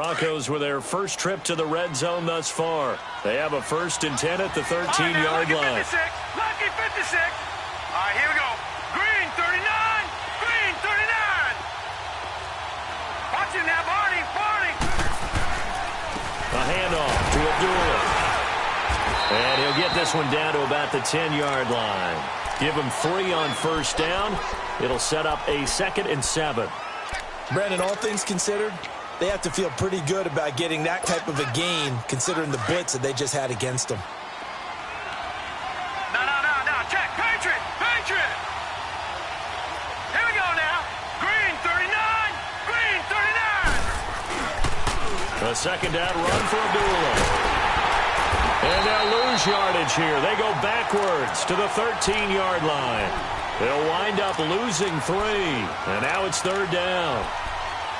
Broncos with their first trip to the red zone thus far. They have a 1st and 10 at the 13-yard line. 56. Lucky 56. All right, here we go. Green 39. Green 39. Watch it now, Barney. Barney. A handoff to Abdullah. And he'll get this one down to about the 10-yard line. Give him 3 on 1st down. It'll set up a 2nd and 7. Brandon, all things considered, they have to feel pretty good about getting that type of a gain, considering the blitz that they just had against them. No. Check. Patriot. Patriot. Here we go now. Green 39. Green 39. A 2nd down run for Abdullah. And they'll lose yardage here. They go backwards to the 13-yard line. They'll wind up losing 3. And now it's 3rd down.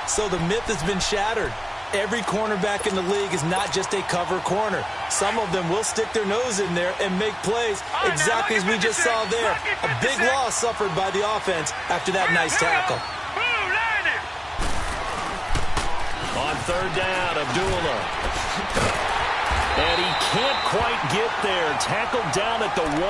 So the myth has been shattered. Every cornerback in the league is not just a cover corner. Some of them will stick their nose in there and make plays exactly as we just saw there. A big loss suffered by the offense after that nice tackle. On 3rd down, Abdullah. And he can't quite get there. Tackled down at the 1.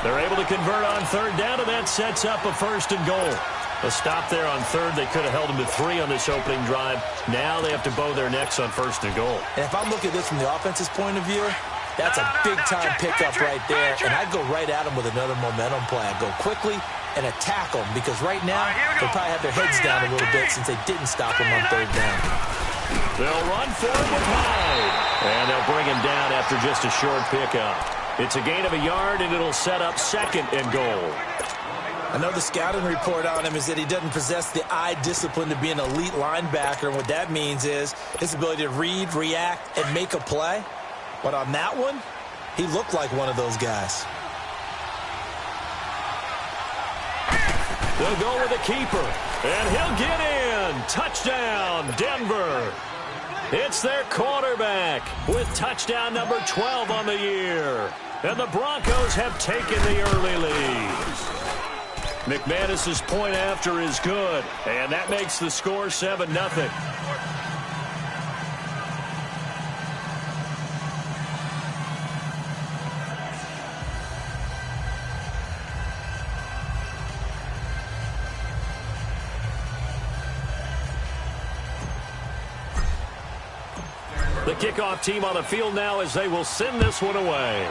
They're able to convert on 3rd down, and that sets up a 1st and goal. A stop there on 3rd. They could have held him to 3 on this opening drive. Now they have to bow their necks on 1st and goal. And if I'm looking at this from the offense's point of view, that's a big-time pickup right there. And I'd go right at him with another momentum play. I'd go quickly and attack them, because right now they'll probably have their heads down a little bit since they didn't stop him on 3rd down. They'll run forward with Hyde. And they'll bring him down after just a short pickup. It's a gain of a yard, and it'll set up 2nd and goal. I know the scouting report on him is that he doesn't possess the eye discipline to be an elite linebacker. And what that means is his ability to read, react, and make a play. But on that one, he looked like one of those guys. They'll go with a keeper, and he'll get in. Touchdown, Denver. It's their quarterback with touchdown number 12 on the year. And the Broncos have taken the early lead. McManus's point after is good, and that makes the score 7-0. The kickoff team on the field now as they will send this one away.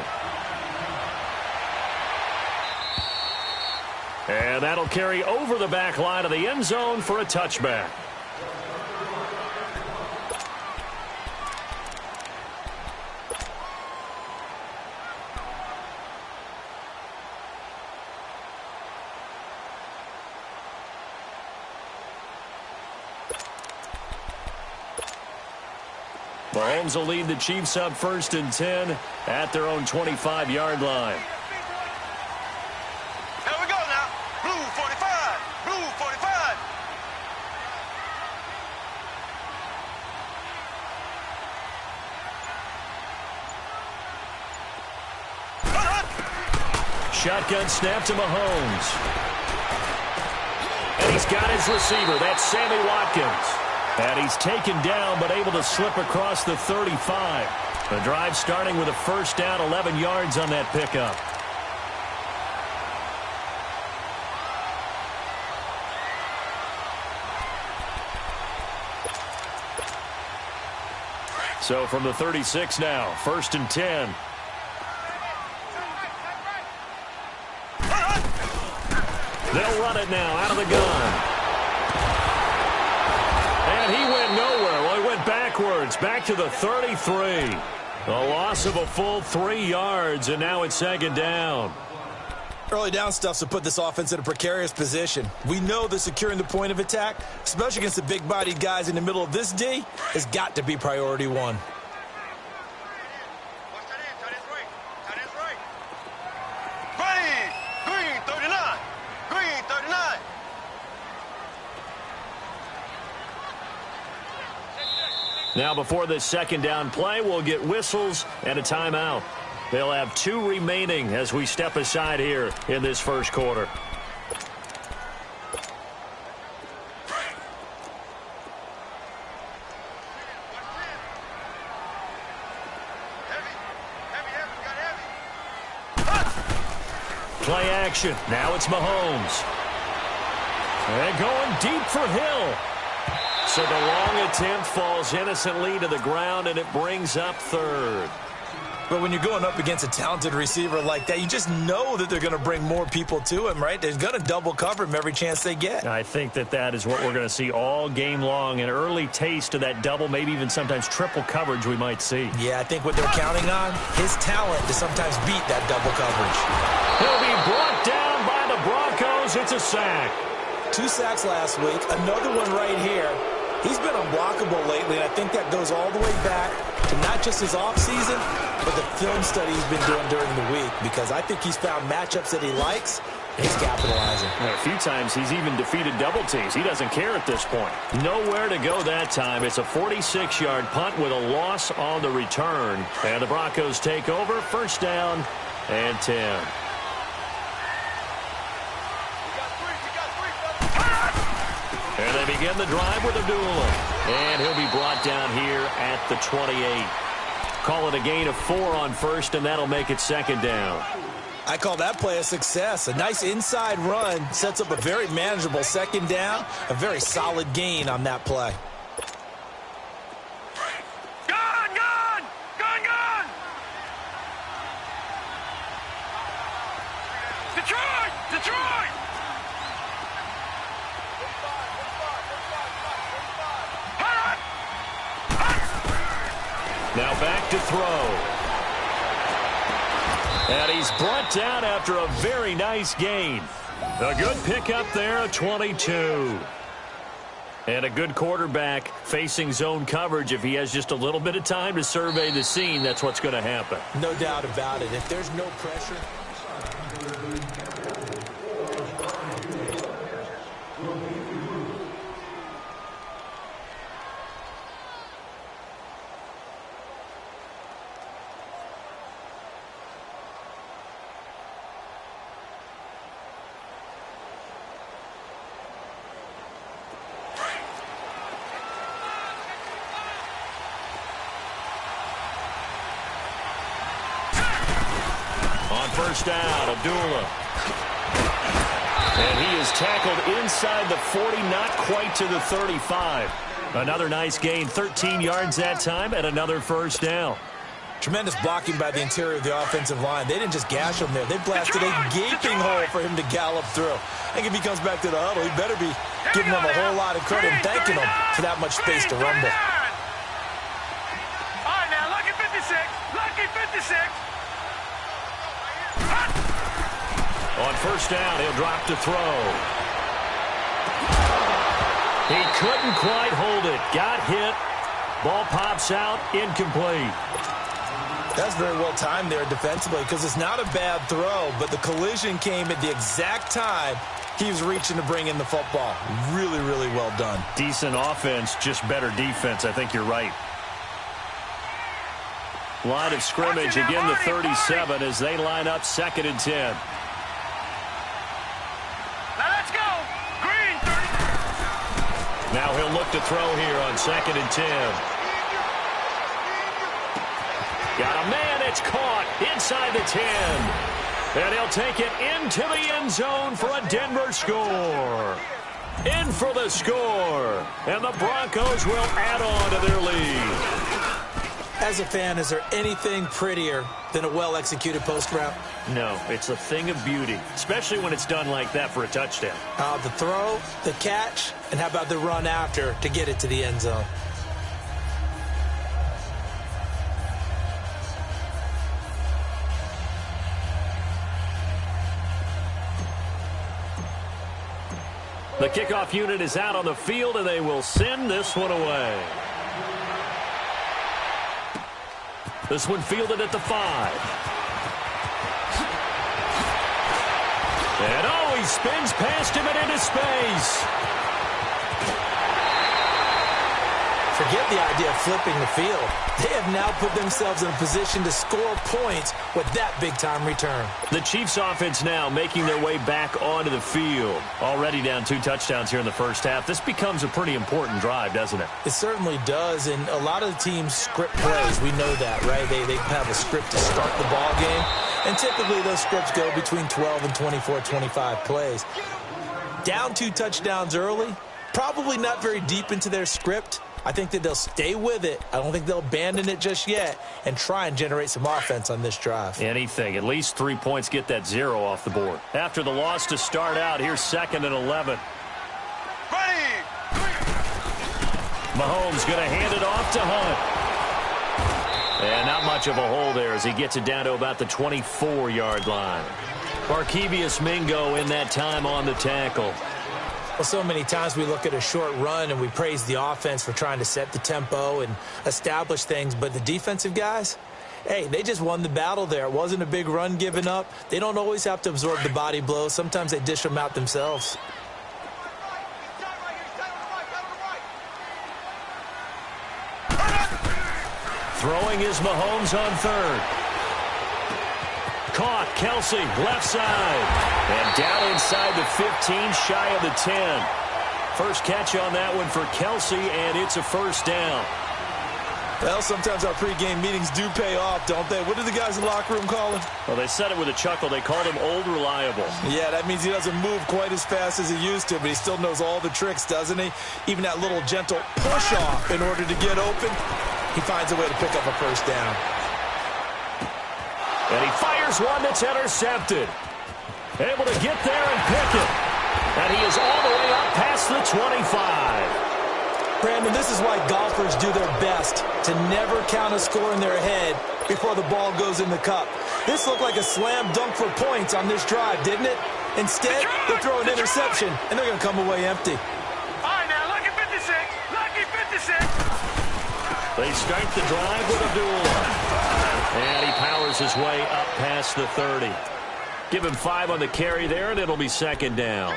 And that'll carry over the back line of the end zone for a touchback. Mahomes will lead the Chiefs up 1st and 10 at their own 25-yard line. Here we go now. Blue 45. Blue 45. Shotgun snap to Mahomes. And he's got his receiver. That's Sammy Watkins. And he's taken down but able to slip across the 35. The drive starting with a 1st down, 11 yards on that pickup. So from the 36 now, 1st and 10. They'll run it now out of the gun. And he went nowhere. Well, he went backwards, back to the 33. A loss of a full 3 yards, and now it's 2nd down. Early down stuff's to put this offense in a precarious position. We know that securing the point of attack, especially against the big-bodied guys in the middle of this D, has got to be priority 1. Green 39. Green 39. Now before this 2nd down play, we'll get whistles and a timeout. They'll have 2 remaining as we step aside here in this 1st quarter. Play action. Now it's Mahomes. And going deep for Hill. So the long attempt falls innocently to the ground, and it brings up third. But when you're going up against a talented receiver like that, you just know that they're going to bring more people to him, right? They're going to double cover him every chance they get. I think that is what we're going to see all game long, an early taste of that double, maybe even sometimes triple coverage we might see. Yeah, I think what they're counting on, his talent to sometimes beat that double coverage. He'll be brought down by the Broncos. It's a sack. 2 sacks last week, another one right here. He's been unblockable lately, and I think that goes all the way back to not just his offseason, but the film study he's been doing during the week, because I think he's found matchups that he likes, and he's capitalizing. A few times he's even defeated double teams. He doesn't care at this point. Nowhere to go that time. It's a 46-yard punt with a loss on the return. And the Broncos take over, first down and 10. And they begin the drive with Abdullah. And he'll be brought down here at the 28. Call it a gain of 4 on first, and that'll make it second down. I call that play a success. A nice inside run sets up a very manageable second down. A very solid gain on that play. Detroit! Now back to throw. And he's brought down after a very nice gain. A good pickup there, a 22. And a good quarterback facing zone coverage. If he has just a little bit of time to survey the scene, that's what's going to happen. No doubt about it. If there's no pressure. First down, Abdullah. And he is tackled inside the 40, not quite to the 35. Another nice gain, 13 yards that time, and another first down. Tremendous blocking by the interior of the offensive line. They didn't just gash him there. They blasted a gaping hole for him to gallop through. I think if he comes back to the huddle, he better be giving him a whole lot of credit and thanking him for that much space to rumble. All right, now, lucky 56. Lucky 56. On first down, he'll drop to throw. He couldn't quite hold it. Got hit. Ball pops out, incomplete. That's very well timed there defensively, because it's not a bad throw, but the collision came at the exact time he was reaching to bring in the football. Really, really well done. Decent offense, just better defense. I think you're right. Line of scrimmage, again the 37 as they line up 2nd and 10. Now let's go. Green, 30. Now he'll look to throw here on 2nd and 10. Got a man, it's caught inside the 10. And he'll take it into the end zone for a Denver score. In for the score. And the Broncos will add on to their lead. As a fan, is there anything prettier than a well-executed post route? No, it's a thing of beauty, especially when it's done like that for a touchdown. The throw, the catch, and how about the run after to get it to the end zone? The kickoff unit is out on the field, and they will send this one away. This one fielded at the 5. And oh, he spins past him and into space. Forget the idea of flipping the field. They have now put themselves in a position to score points with that big-time return. The Chiefs offense now making their way back onto the field. Already down 2 touchdowns here in the first half. This becomes a pretty important drive, doesn't it? It certainly does, and a lot of the teams script plays. We know that, right? They have a script to start the ball game. And typically those scripts go between 12 and 24, 25 plays. Down 2 touchdowns early, probably not very deep into their script. I think that they'll stay with it. I don't think they'll abandon it just yet and try and generate some offense on this drive. Anything. At least 3 points, get that 0 off the board. After the loss to start out, here's 2nd and 11. Mahomes going to hand it off to Hunt. And not much of a hole there as he gets it down to about the 24-yard line. Barkevious Mingo in that time on the tackle. Well, so many times we look at a short run and we praise the offense for trying to set the tempo and establish things, but the defensive guys, hey, they just won the battle there. It wasn't a big run given up. They don't always have to absorb the body blows. Sometimes they dish them out themselves. Throwing is Mahomes on 3rd. Caught, Kelsey, left side. And down inside the 15, shy of the 10. First catch on that one for Kelsey, and it's a first down. Well, sometimes our pregame meetings do pay off, don't they? What do the guys in the locker room call him? Well, they said it with a chuckle. They called him Old Reliable. Yeah, that means he doesn't move quite as fast as he used to, but he still knows all the tricks, doesn't he? Even that little gentle push-off in order to get open, he finds a way to pick up a first down. And he fires one that's intercepted. Able to get there and pick it. And he is all the way up past the 25. Brandon, this is why golfers do their best to never count a score in their head before the ball goes in the cup. This looked like a slam dunk for points on this drive, didn't it? Instead, they throw an interception, and they're going to come away empty. All right, now, lucky 56. Lucky 56. They start the drive with Abdullah. And he powers his way up past the 30. Give him 5 on the carry there, and it'll be 2nd down.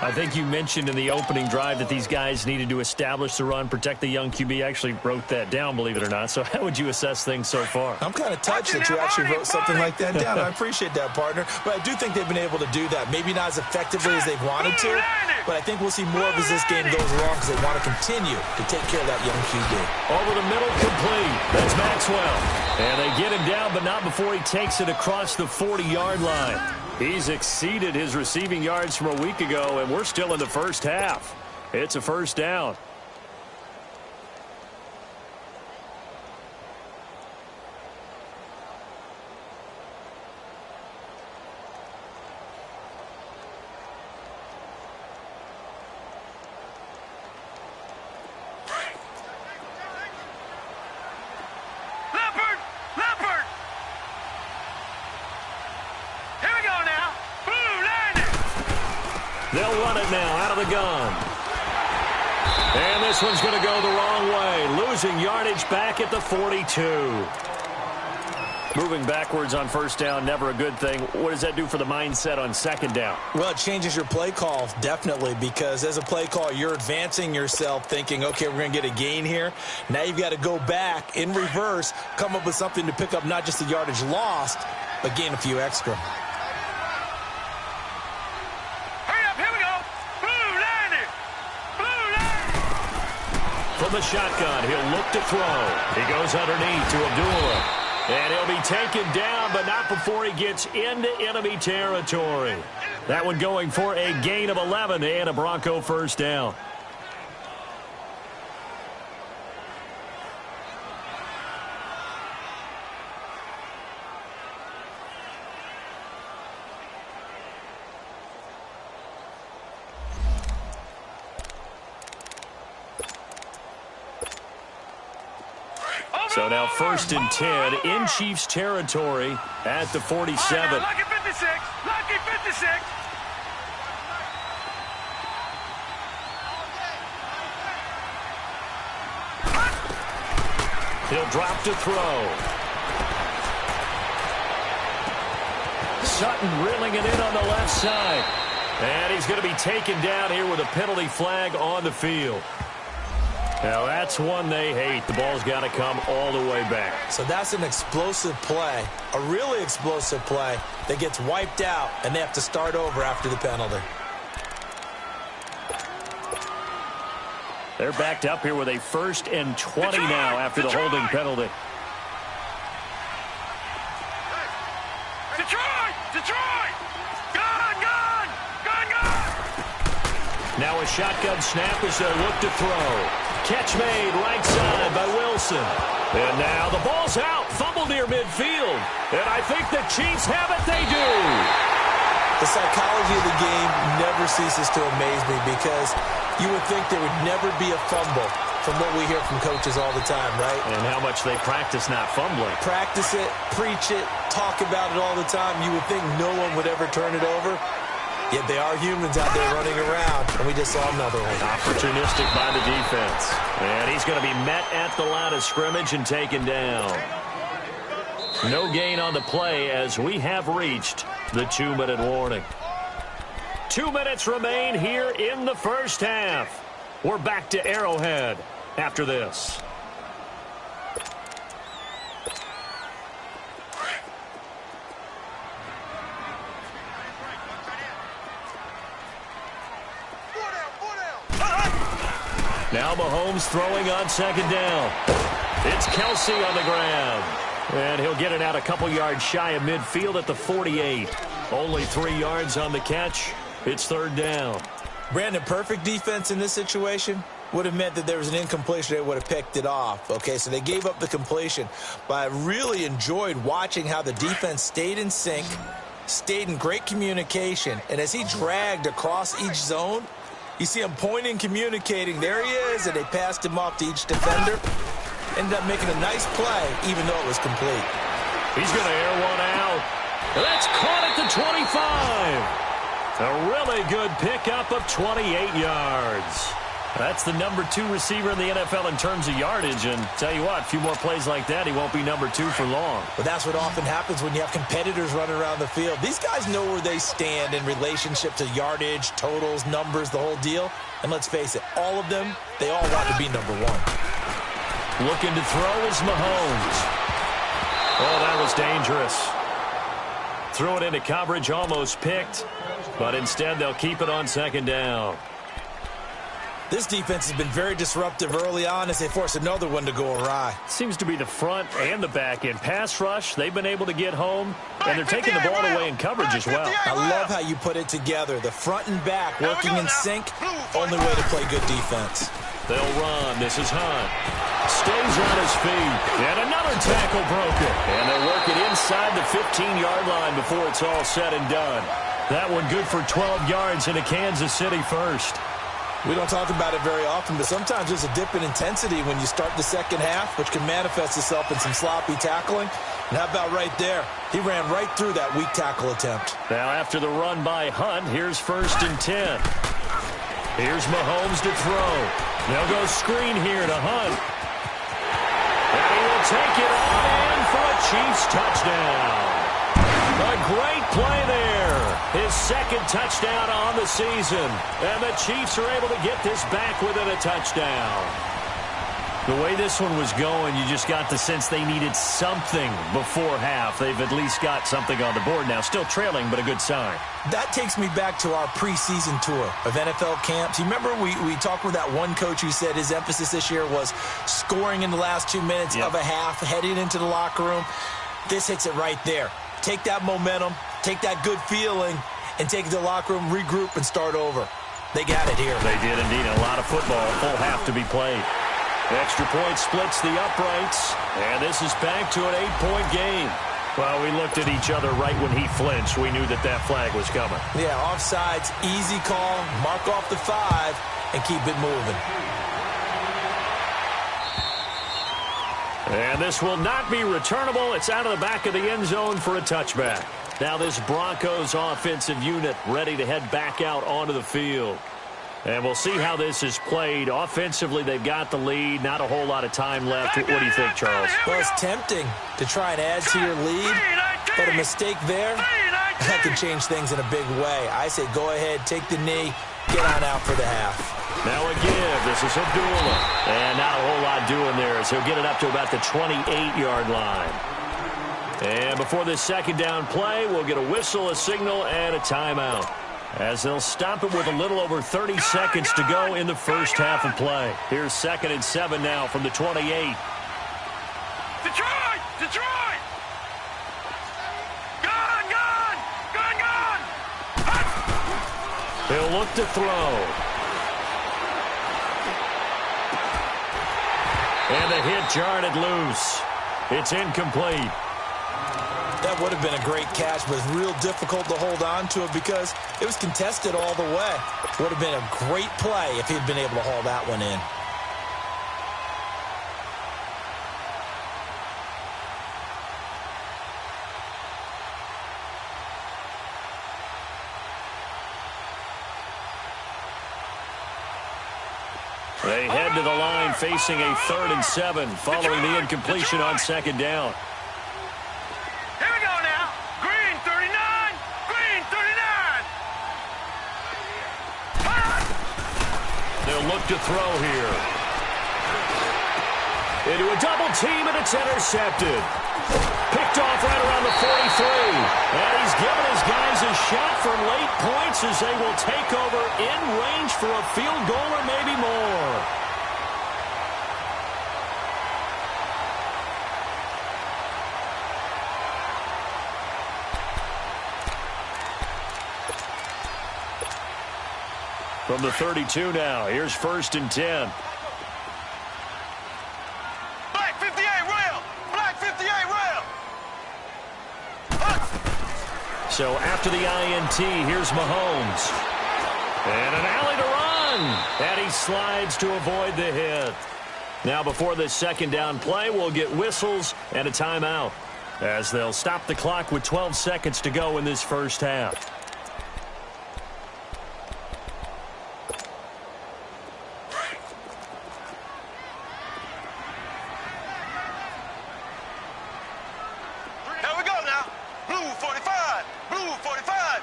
I think you mentioned in the opening drive that these guys needed to establish the run, protect the young QB. I actually wrote that down, believe it or not. So how would you assess things so far? I'm kind of touched that you actually wrote something like that down. I appreciate that, partner. But I do think they've been able to do that. Maybe not as effectively as they've wanted to, but I think we'll see more of as this game goes along because they want to continue to take care of that young QB. Over the middle, complete. That's Maxwell. And they get him down, but not before he takes it across the 40-yard line. He's exceeded his receiving yards from a week ago, and we're still in the first half. It's a first down. They'll run it now out of the gun. And this one's going to go the wrong way. Losing yardage back at the 42. Moving backwards on first down, never a good thing. What does that do for the mindset on 2nd down? Well, it changes your play call, definitely, because as a play call, you're advancing yourself thinking, okay, we're going to get a gain here. Now you've got to go back in reverse, come up with something to pick up not just the yardage lost, but gain a few extra. From the shotgun, he'll look to throw. He goes underneath to Abdullah. And he'll be taken down, but not before he gets into enemy territory. That one going for a gain of 11 and a Bronco first down. So now 1st and 10 in Chiefs territory at the 47. Right, lucky 56. Lucky 56. He'll drop to throw. Sutton reeling it in on the left side. And he's going to be taken down here with a penalty flag on the field. Now, that's one they hate. The ball's got to come all the way back. So that's an explosive play, a really explosive play that gets wiped out, and they have to start over after the penalty. They're backed up here with a 1st and 20 now after the holding penalty. Detroit! Detroit! Gun! Gun! Gun! Gun! Now a shotgun snap as they look to throw. Catch made right side by Wilson. And now the ball's out. Fumble near midfield. And I think the Chiefs have it. They do. The psychology of the game never ceases to amaze me because you would think there would never be a fumble from what we hear from coaches all the time, right? And how much they practice not fumbling. Practice it, preach it, talk about it all the time. You would think no one would ever turn it over. Yet they are humans out there running around, and we just saw another one. Opportunistic by the defense. And he's going to be met at the line of scrimmage and taken down. No gain on the play as we have reached the 2-minute warning. 2 minutes remain here in the first half. We're back to Arrowhead after this. Now Mahomes throwing on second down. It's Kelsey on the ground. And he'll get it out a couple yards shy of midfield at the 48. Only 3 yards on the catch. It's third down. Brandon, perfect defense in this situation would have meant that there was an incompletion. They would have picked it off. Okay, so they gave up the completion. But I really enjoyed watching how the defense stayed in sync, stayed in great communication. And as he dragged across each zone, you see him pointing, communicating. There he is, and they passed him off to each defender. Ended up making a nice play, even though it was complete. He's going to air one out. And that's caught at the 25. A really good pickup of 28 yards. That's the number 2 receiver in the NFL in terms of yardage. And tell you what, a few more plays like that, he won't be number 2 for long. But that's what often happens when you have competitors running around the field. These guys know where they stand in relationship to yardage, totals, numbers, the whole deal. And let's face it, all of them, they all want to be number 1. Looking to throw is Mahomes. Oh, that was dangerous. Threw it into coverage, almost picked. But instead, they'll keep it on second down. This defense has been very disruptive early on as they force another one to go awry. Seems to be the front and the back end. Pass rush, they've been able to get home, and they're taking the ball away in coverage as well. I love how you put it together. The front and back working in sync. Only way to play good defense. They'll run. This is Hunt. Stays on his feet. And another tackle broken. And they'll work it inside the 15-yard line before it's all said and done. That one good for 12 yards into Kansas City first. We don't talk about it very often, but sometimes there's a dip in intensity when you start the second half, which can manifest itself in some sloppy tackling. And how about right there? He ran right through that weak tackle attempt. Now after the run by Hunt, here's 1st and 10. Here's Mahomes to throw. They'll go screen here to Hunt. And he will take it all in for a Chiefs touchdown. A great play there. His 2nd touchdown on the season. And the Chiefs are able to get this back within a touchdown. The way this one was going, you just got the sense they needed something before half. They've at least got something on the board now. Still trailing, but a good sign. That takes me back to our preseason tour of NFL camps. You remember we talked with that one coach who said his emphasis this year was scoring in the last 2 minutes of a half, heading into the locker room. This hits it right there. Take that momentum, take that good feeling, and take it to the locker room, regroup, and start over. They got it here. They did indeed. A lot of football, full half to be played. Extra point splits the uprights, and this is back to an 8-point game. Well, we looked at each other right when he flinched. We knew that flag was coming. Yeah, offsides, easy call, mark off the 5, and keep it moving. And this will not be returnable. It's out of the back of the end zone for a touchback. Now this Broncos offensive unit ready to head back out onto the field. And we'll see how this is played. Offensively, they've got the lead. Not a whole lot of time left. What do you think, Charles? Well, it's tempting to try and add to your lead, but a mistake there, that can change things in a big way. I say go ahead, take the knee, get on out for the half. Now a give. This is Abdullah. And not a whole lot doing there as he'll get it up to about the 28-yard line. And before this second down play, we'll get a whistle, a signal, and a timeout, as they'll stop it with a little over 30 seconds to go in the first half of play. Here's 2nd and 7 now from the 28. Detroit! Detroit! Gun! Gun! He'll look to throw. And the hit jarred it loose. It's incomplete. That would have been a great catch, but it's real difficult to hold on to it because it was contested all the way. Would have been a great play if he'd been able to haul that one in. They head to the line facing a 3rd and 7 following the incompletion on 2nd down. Here we go now. Green 39. Green 39. They'll look to throw here. Into a double team, and it's intercepted. Picked off right around the 43. And he's given his guys a shot for late points as they will take over in range for a field goal or maybe more. From the 32 now, here's 1st and 10. Black 58 rail. Black 58 rail. So after the INT, here's Mahomes. And an alley to run. And he slides to avoid the hit. Now before this 2nd down play, we'll get whistles and a timeout as they'll stop the clock with 12 seconds to go in this 1st half. Here we go now. Blue 45. Blue 45.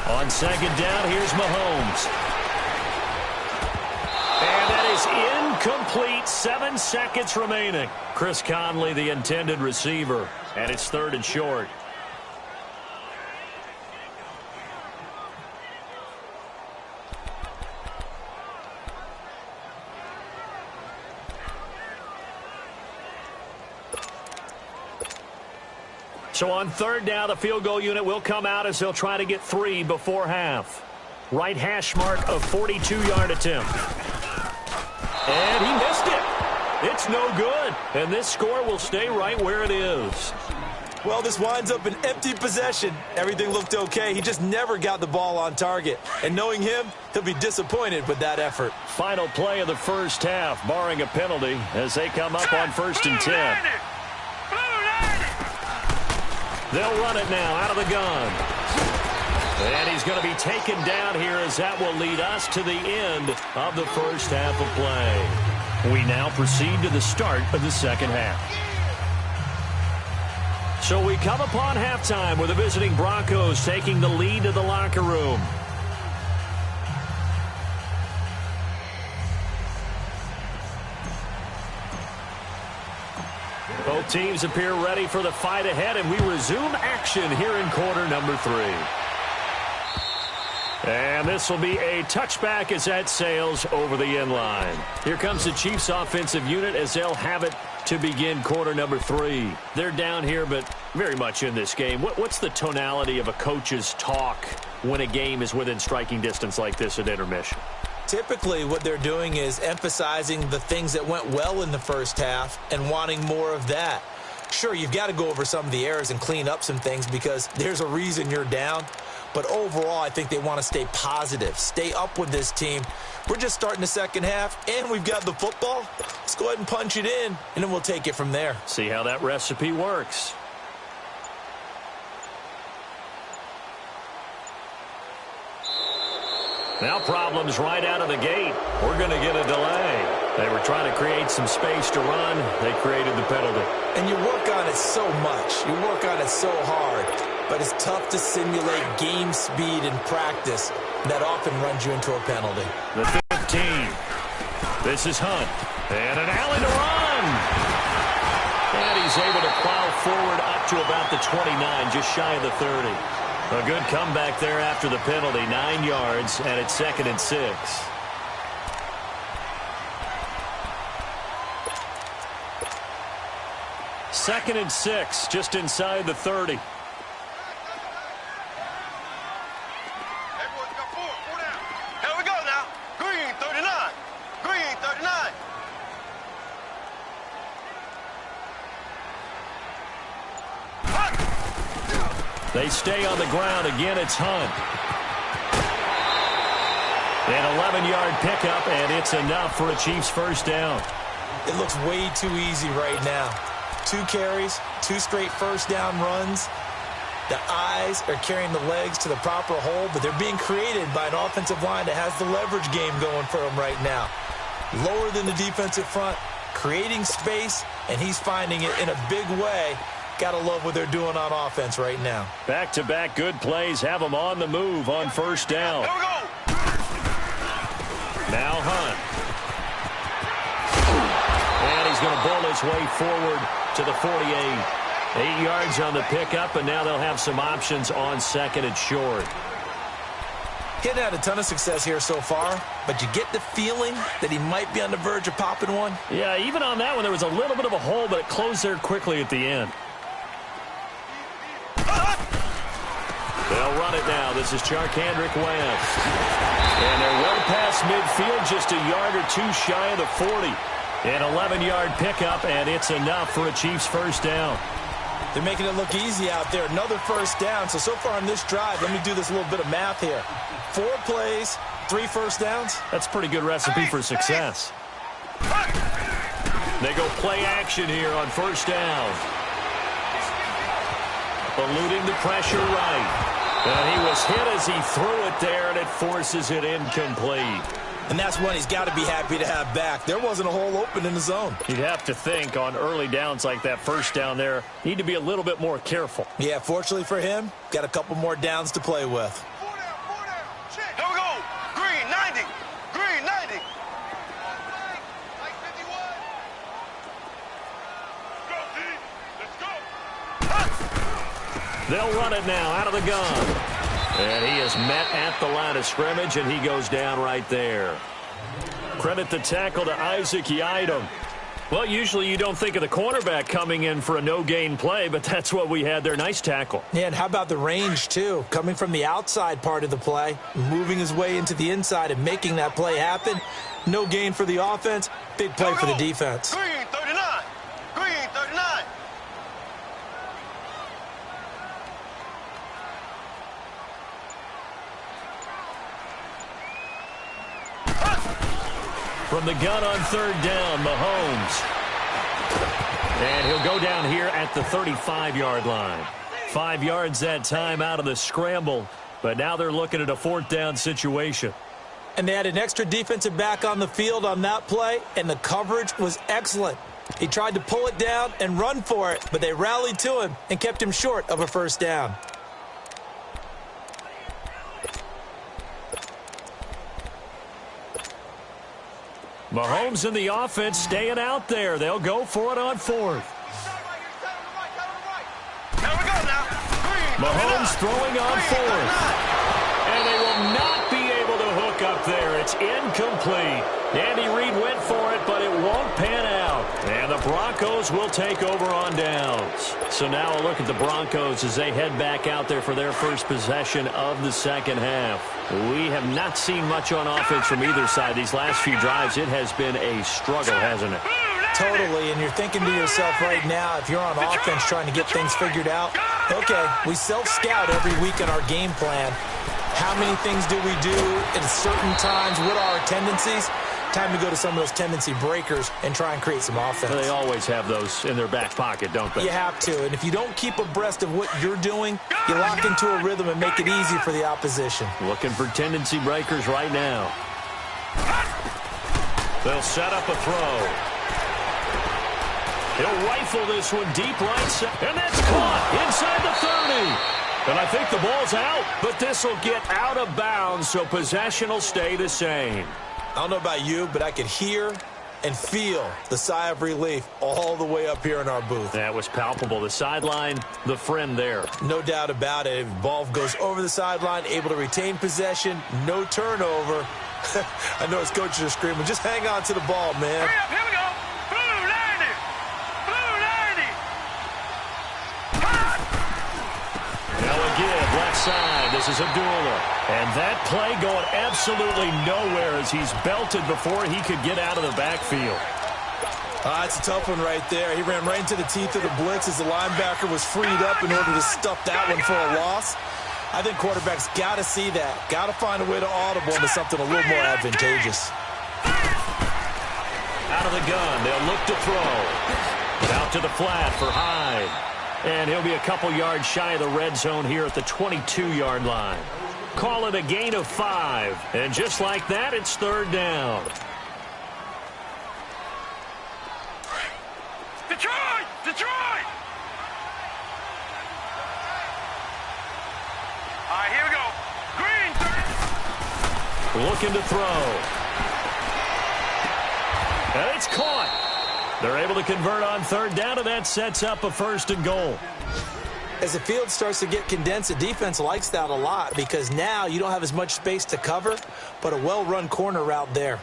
On 2nd down, here's Mahomes. And that is incomplete. 7 seconds remaining. Chris Conley, the intended receiver. And it's 3rd and short. So on 3rd down, the field goal unit will come out as they'll try to get 3 before half. Right hash mark of 42-yard attempt. And he missed it. It's no good. And this score will stay right where it is. Well, this winds up an empty possession. Everything looked okay. He just never got the ball on target. And knowing him, he'll be disappointed with that effort. Final play of the 1st half, barring a penalty, as they come up on 1st and 10. They'll run it now out of the gun. And he's going to be taken down here as that will lead us to the end of the 1st half of play. We now proceed to the start of the 2nd half. So we come upon halftime with the visiting Broncos taking the lead to the locker room. Both teams appear ready for the fight ahead, and we resume action here in quarter number 3. And this will be a touchback as that sails over the end line. Here comes the Chiefs offensive unit as they'll have it to begin quarter number 3. They're down here, but very much in this game. What's the tonality of a coach's talk when a game is within striking distance like this at intermission? Typically, what they're doing is emphasizing the things that went well in the 1st half and wanting more of that. Sure, you've got to go over some of the errors and clean up some things because there's a reason you're down. But overall, I think they want to stay positive, stay up with this team. We're just starting the 2nd half, and we've got the football. Let's go ahead and punch it in, and then we'll take it from there. See how that recipe works. Now problems right out of the gate. We're going to get a delay. They were trying to create some space to run. They created the penalty. And you work on it so much. You work on it so hard. But it's tough to simulate game speed in practice. That often runs you into a penalty. The 15. This is Hunt. And an alley to run. And he's able to plow forward up to about the 29, just shy of the 30. A good comeback there after the penalty. 9 yards, and it's 2nd and 6. Second and 6, just inside the 30. They stay on the ground. Again, it's Hunt. An 11-yard pickup, and it's enough for a Chiefs first down. It looks way too easy right now. 2 carries, 2 straight first down runs. The eyes are carrying the legs to the proper hole, but they're being created by an offensive line that has the leverage game going for them right now. Lower than the defensive front, creating space, and he's finding it in a big way. Gotta love what they're doing on offense right now. Back-to-back good plays have them on the move on first down. Here we go. Now Hunt. And he's going to bowl his way forward to the 48. 8 yards on the pickup, and now they'll have some options on second and short. He hadn't had a ton of success here so far, but you get the feeling that he might be on the verge of popping one. Yeah, even on that one, there was a little bit of a hole, but it closed there quickly at the end. They'll run it now. This is Charkandrick West. And they're well past midfield, just a yard or 2 shy of the 40. An 11-yard pickup, and it's enough for a Chiefs first down. They're making it look easy out there. Another first down. So far on this drive, let me do this little bit of math here. 4 plays, 3 first downs. That's a pretty good recipe for success. They go play action here on first down. Eluding the pressure right. And he was hit as he threw it there, and it forces it incomplete. And that's one he's got to be happy to have back. There wasn't a hole open in the zone. You'd have to think on early downs like that first down there, need to be a little bit more careful. Yeah, fortunately for him, got a couple more downs to play with. 4 down. Here we go. Green, 90. Green, 90. Like 51. Let's go, They'll run it now out of the gun. And he is met at the line of scrimmage, and he goes down right there. Credit the tackle to Isaac Yiadom. Well, usually you don't think of the cornerback coming in for a no-gain play, but that's what we had there. Nice tackle. Yeah, and how about the range, too? Coming from the outside part of the play, moving his way into the inside and making that play happen. No gain for the offense, big play for the defense. Green, 39. Green, 39. From the gun on third down, Mahomes. And he'll go down here at the 35-yard line. 5 yards that time out of the scramble, but now they're looking at a 4th down situation. And they had an extra defensive back on the field on that play, and the coverage was excellent. He tried to pull it down and run for it, but they rallied to him and kept him short of a first down. Mahomes and the offense staying out there. They'll go for it on 4th. Here we go now. Green, Mahomes throwing on 4th. And they will not be able to hook up there. It's incomplete. Andy Reid went for it, but it won't pan out. And the Broncos will take over on downs. So now a look at the Broncos as they head back out there for their first possession of the second half. We have not seen much on offense from either side. These last few drives, it has been a struggle, hasn't it? Totally, and you're thinking to yourself right now, if you're on offense trying to get things figured out, okay, we self-scout every week in our game plan. How many things do we do at certain times? What are our tendencies? Time to go to some of those tendency breakers and try and create some offense. They always have those in their back pocket, don't they? You have to, and if you don't keep abreast of what you're doing, you lock into a rhythm and make it easy for the opposition. Looking for tendency breakers right now. They'll set up a throw. He'll rifle this one deep right side, and that's caught inside the 30. And I think the ball's out, but this will get out of bounds, so possession will stay the same. I don't know about you, but I could hear and feel the sigh of relief all the way up here in our booth. That was palpable. The sideline, the friend there. No doubt about it. If the ball goes over the sideline, able to retain possession, no turnover. I know his coaches are screaming, just hang on to the ball, man. Hurry up, here we go. Blue 90. Blue 90. Now again, left side. This is Abdullah. And that play going absolutely nowhere as he's belted before he could get out of the backfield. It's a tough one right there. He ran right into the teeth of the blitz as the linebacker was freed up in order to stuff that one for a loss. I think quarterbacks got to see that. Got to find a way to audible into something a little more advantageous. Out of the gun, they'll look to throw. Out to the flat for Hyde. And he'll be a couple yards shy of the red zone here at the 22-yard line. Call it a gain of 5. And just like that, it's third down. Detroit! Detroit! All right, here we go. Green, 30. Looking to throw. And it's caught. They're able to convert on third down, and that sets up a 1st and goal. As the field starts to get condensed, the defense likes that a lot because now you don't have as much space to cover, but a well-run corner route there.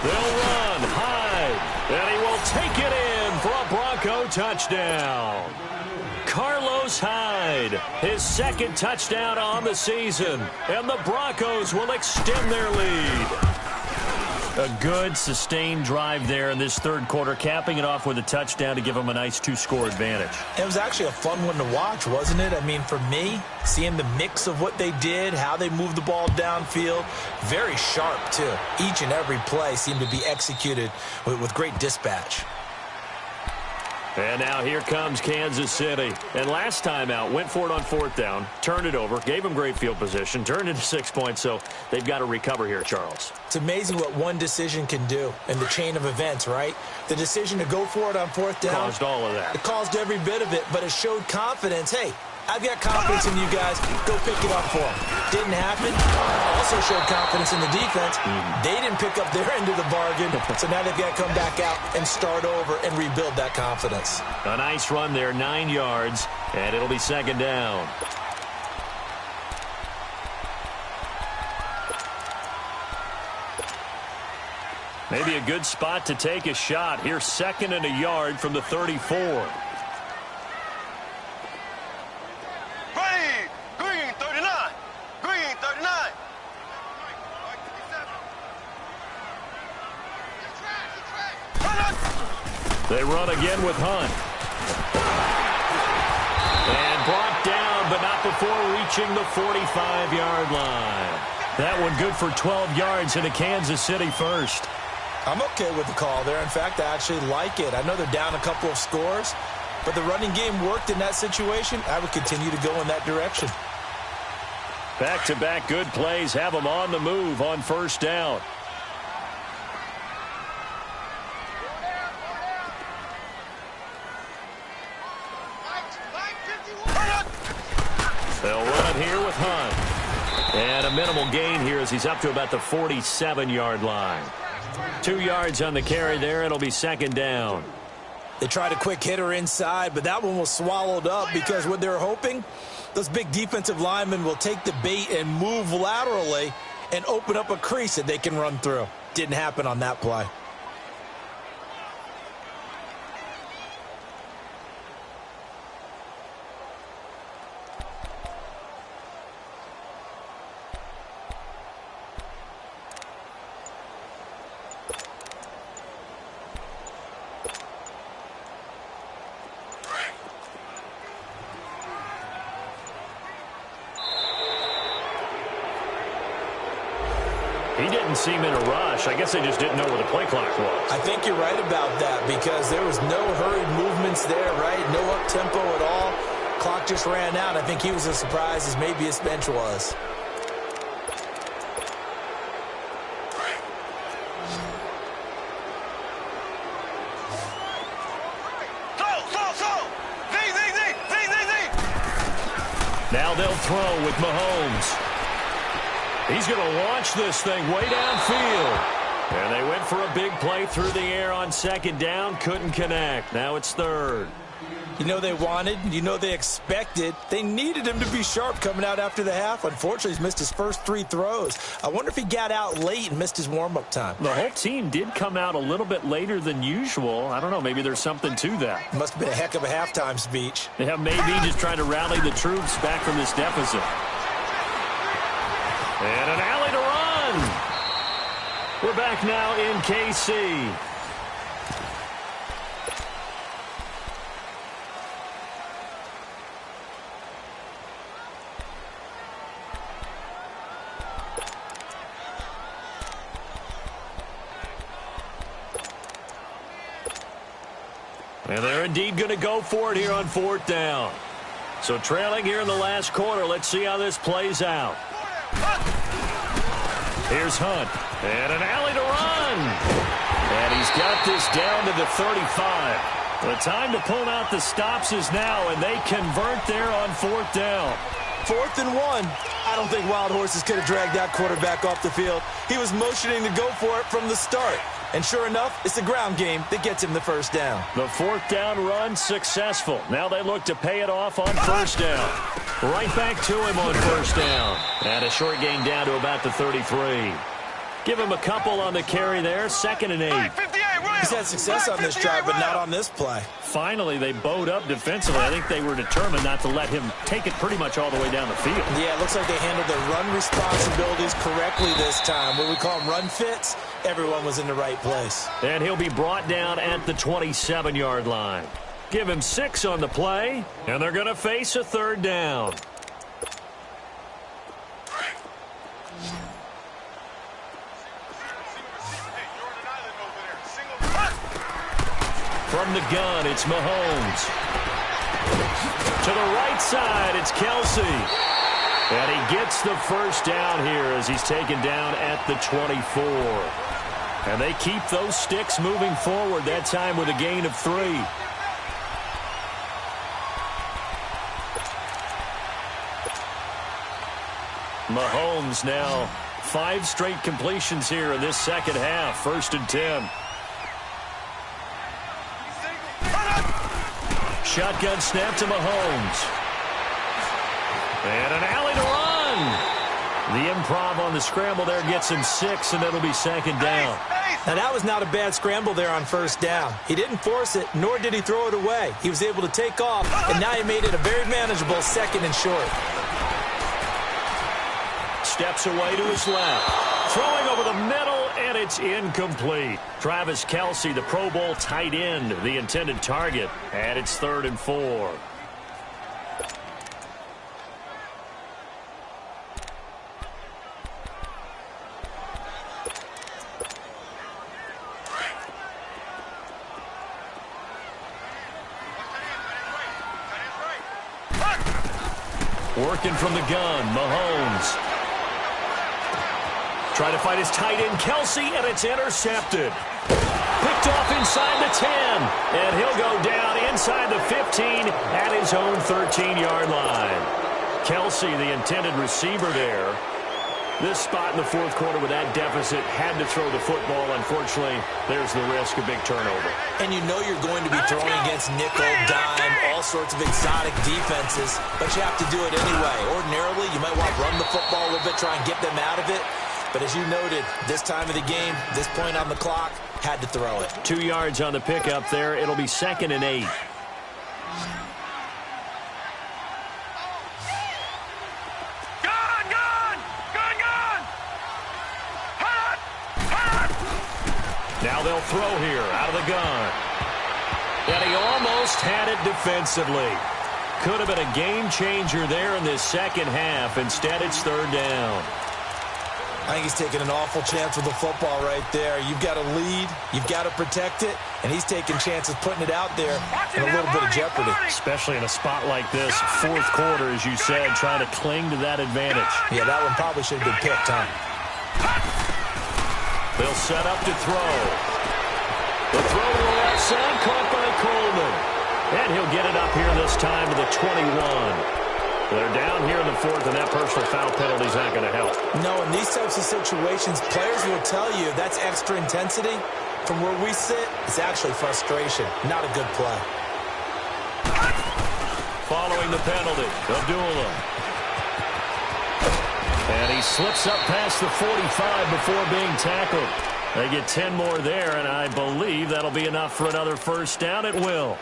They'll run. Hyde. And he will take it in for a Bronco touchdown. Carlos Hyde, his 2nd touchdown on the season. And the Broncos will extend their lead. A good, sustained drive there in this third quarter, capping it off with a touchdown to give them a nice 2-score advantage. It was actually a fun one to watch, wasn't it? I mean, for me, seeing the mix of what they did, how they moved the ball downfield, very sharp, too. Each and every play seemed to be executed with great dispatch. And now here comes Kansas City. And last time out, went for it on 4th down, turned it over, gave them great field position, turned into 6 points, so they've got to recover here, Charles. It's amazing what one decision can do in the chain of events, right? The decision to go for it on 4th down. Caused all of that. It caused every bit of it, but it showed confidence. Hey, I've got confidence in you guys. Go pick it up for them. Didn't happen. Also showed confidence in the defense. They didn't pick up their end of the bargain, so now they've got to come back out and start over and rebuild that confidence. A nice run there, 9 yards, and it'll be 2nd down. Maybe a good spot to take a shot. Here's 2nd and a yard from the 34. Green, 39. Green, 39. They run again with Hunt. And brought down, but not before reaching the 45-yard line. That one good for 12 yards and a Kansas City 1st. I'm okay with the call there. In fact, I actually like it. I know they're down a couple of scores, but the running game worked in that situation. I would continue to go in that direction. Back-to-back good plays have them on the move on 1st down. They'll run it here with Hunt. And a minimal gain here as he's up to about the 47-yard line. 2 yards on the carry there. It'll be 2nd down. They tried a quick hitter inside, but that one was swallowed up because what they're hoping, those big defensive linemen will take the bait and move laterally and open up a crease that they can run through. Didn't happen on that play. He didn't seem in a rush. I guess they just didn't know where the play clock was. I think you're right about that because there was no hurried movements there, right? No up-tempo at all. Clock just ran out. I think he was as surprised as maybe his bench was. Now they'll throw with Mahomes. He's going to launch this thing way downfield. And they went for a big play through the air on 2nd down. Couldn't connect. Now it's 3rd. You know they wanted, you know they expected. They needed him to be sharp coming out after the half. Unfortunately, he's missed his first 3 throws. I wonder if he got out late and missed his warm-up time. The whole team did come out a little bit later than usual. I don't know, maybe there's something to that. Must have been a heck of a halftime speech. Yeah, maybe just trying to rally the troops back from this deficit. And an alley to run. We're back now in KC. And they're indeed going to go for it here on 4th down. So trailing here in the last quarter. Let's see how this plays out. Here's Hunt. And an alley to run. And he's got this down to the 35. The time to pull out the stops is now, and they convert there on 4th down. 4th and 1. I don't think Wild Horses could have dragged that quarterback off the field. He was motioning to go for it from the start. And sure enough, it's the ground game that gets him the first down. The 4th down run successful. Now they look to pay it off on 1st down. Right back to him on 1st down. And a short gain down to about the 33. Give him a couple on the carry there. 2nd and 8. He's had success on this drive, but not on this play. Finally, they bowed up defensively. I think they were determined not to let him take it pretty much all the way down the field. Yeah, it looks like they handled their run responsibilities correctly this time. What we call them run fits, everyone was in the right place. And he'll be brought down at the 27-yard line. Give him 6 on the play, and they're going to face a 3rd down. From the gun, it's Mahomes. To the right side, it's Kelsey. And he gets the first down here as he's taken down at the 24. And they keep those sticks moving forward, that time with a gain of 3. Mahomes now 5 straight completions here in this second half. 1st and 10. Shotgun snap to Mahomes. And an alley to run. The improv on the scramble there gets him 6, and it'll be 2nd down. Now, that was not a bad scramble there on 1st down. He didn't force it, nor did he throw it away. He was able to take off, and now he made it a very manageable 2nd and short. Steps away to his left. Throwing over the middle, and it's incomplete. Travis Kelce, the Pro Bowl tight end, the intended target. And it's 3rd and 4. Working from the gun, Mahomes. Trying to find his tight end, Kelce, and it's intercepted. Picked off inside the 10, and he'll go down inside the 15 at his own 13-yard line. Kelce, the intended receiver there. This spot in the 4th quarter with that deficit, had to throw the football. Unfortunately, there's the risk of big turnover. And you know you're going to be throwing against nickel, dime, all sorts of exotic defenses, but you have to do it anyway. Ordinarily, you might want to run the football a little bit, try and get them out of it. But as you noted, this time of the game, this point on the clock, had to throw it. 2 yards on the pickup there. It'll be 2nd and 8. Now they'll throw here out of the gun. And he almost had it defensively. Could have been a game changer there in this second half. Instead, it's 3rd down. I think he's taking an awful chance with the football right there. You've got to lead, you've got to protect it, and he's taking chances putting it out there in a little bit of jeopardy. Especially in a spot like this, 4th quarter, as you said, trying to cling to that advantage. Yeah, that one probably should have been picked, huh? They'll set up to throw. The throw to the left side, caught by Coleman. And he'll get it up here this time to the 21. They're down here in the 4th, and that personal foul penalty is not going to help. No, in these types of situations, players will tell you that's extra intensity. From where we sit, it's actually frustration, not a good play. following the penalty. Abdullah. And he slips up past the 45 before being tackled. They get 10 more there, and I believe that'll be enough for another first down. It will.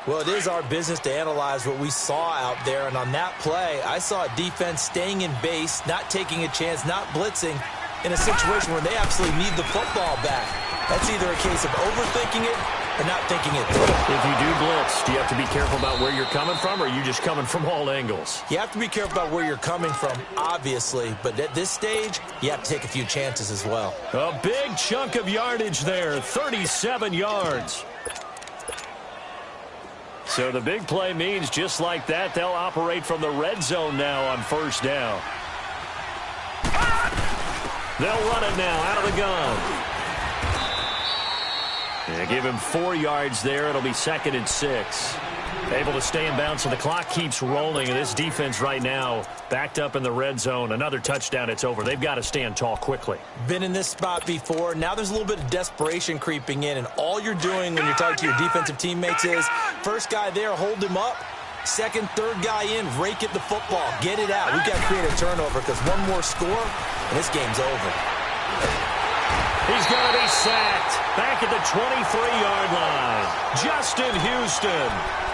Well, it is our business to analyze what we saw out there, and on that play, I saw a defense staying in base, not taking a chance, not blitzing, in a situation where they absolutely need the football back. That's either a case of overthinking it or not thinking it through. If you do blitz, do you have to be careful about where you're coming from, or are you just coming from all angles? You have to be careful about where you're coming from, obviously, but at this stage, you have to take a few chances as well. A big chunk of yardage there, 37 yards. So the big play means just like that, they'll operate from the red zone now on first down. They'll run it now out of the gun. They give him 4 yards there. It'll be 2nd and 6. Able to stay in bounds, so the clock keeps rolling. And this defense right now backed up in the red zone. Another touchdown, it's over. They've got to stand tall quickly. Been in this spot before. Now there's a little bit of desperation creeping in, and all you're doing when you're talking to your defensive teammates is first guy there, hold him up. Second, third guy in, rake at the football. Get it out. We've got to create a turnover because one more score, and this game's over. He's going to be sacked back at the 23-yard line. Justin Houston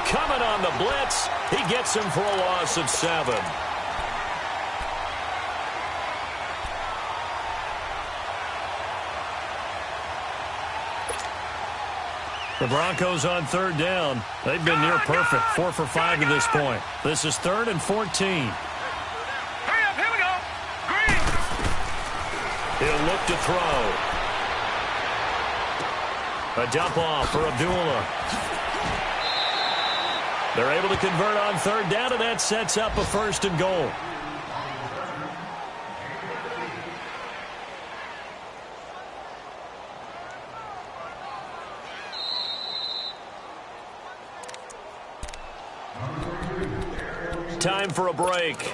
coming on the blitz. He gets him for a loss of 7. The Broncos on third down. They've been near perfect, 4 for 5 to this point. This is 3rd and 14. Hurry up, here we go. Green. He'll look to throw. A dump off for Abdullah. They're able to convert on third down, and that sets up a 1st and goal. Time for a break.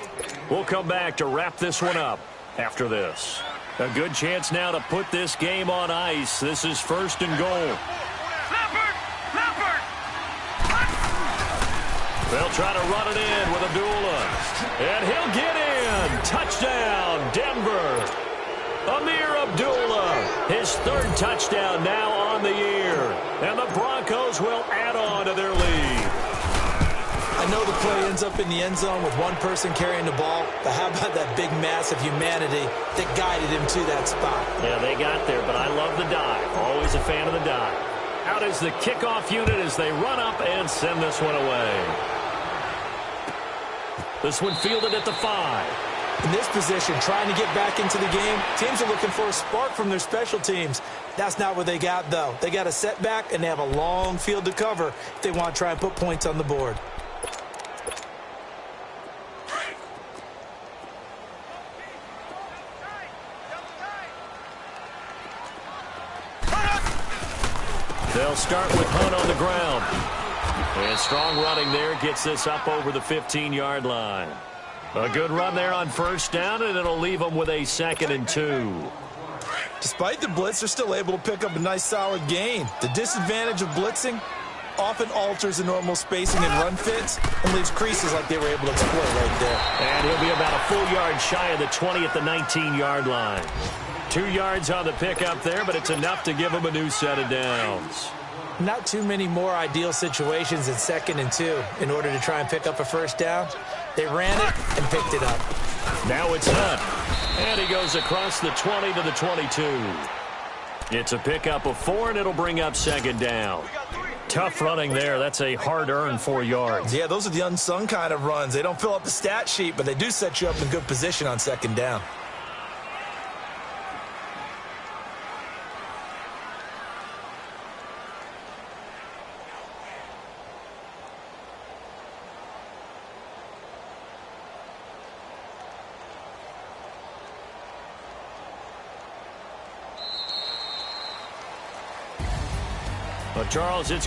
We'll come back to wrap this one up after this. A good chance now to put this game on ice. This is 1st and goal. Leopard! Leopard! They'll try to run it in with Abdullah. And he'll get in. Touchdown, Denver. Amir Abdullah, his 3rd touchdown now on the year. And the Broncos will add on to their lead. I know the play ends up in the end zone with one person carrying the ball, but how about that big mass of humanity that guided him to that spot? Yeah, they got there, but I love the dive. Always a fan of the dive. Out is the kickoff unit as they run up and send this one away. This one fielded at the 5. In this position, trying to get back into the game, teams are looking for a spark from their special teams. That's not what they got, though. They got a setback, and they have a long field to cover if they want to try and put points on the board. They'll start with Hunt on the ground. And strong running there gets this up over the 15-yard line. A good run there on first down, and it'll leave them with a 2nd and 2. Despite the blitz, they're still able to pick up a nice solid gain. The disadvantage of blitzing often alters the normal spacing and run fits and leaves creases like they were able to exploit right there. And he'll be about a full yard shy of the 20 at the 19-yard line. 2 yards on the pickup there, but it's enough to give them a new set of downs. Not too many more ideal situations in 2nd and 2 in order to try and pick up a first down. They ran it and picked it up. Now it's Hunt. And he goes across the 20 to the 22. It's a pickup of 4, and it'll bring up 2nd down. Tough running there. That's a hard-earned 4 yards. Yeah, those are the unsung kind of runs. They don't fill up the stat sheet, but they do set you up in good position on 2nd down. But Charles, it's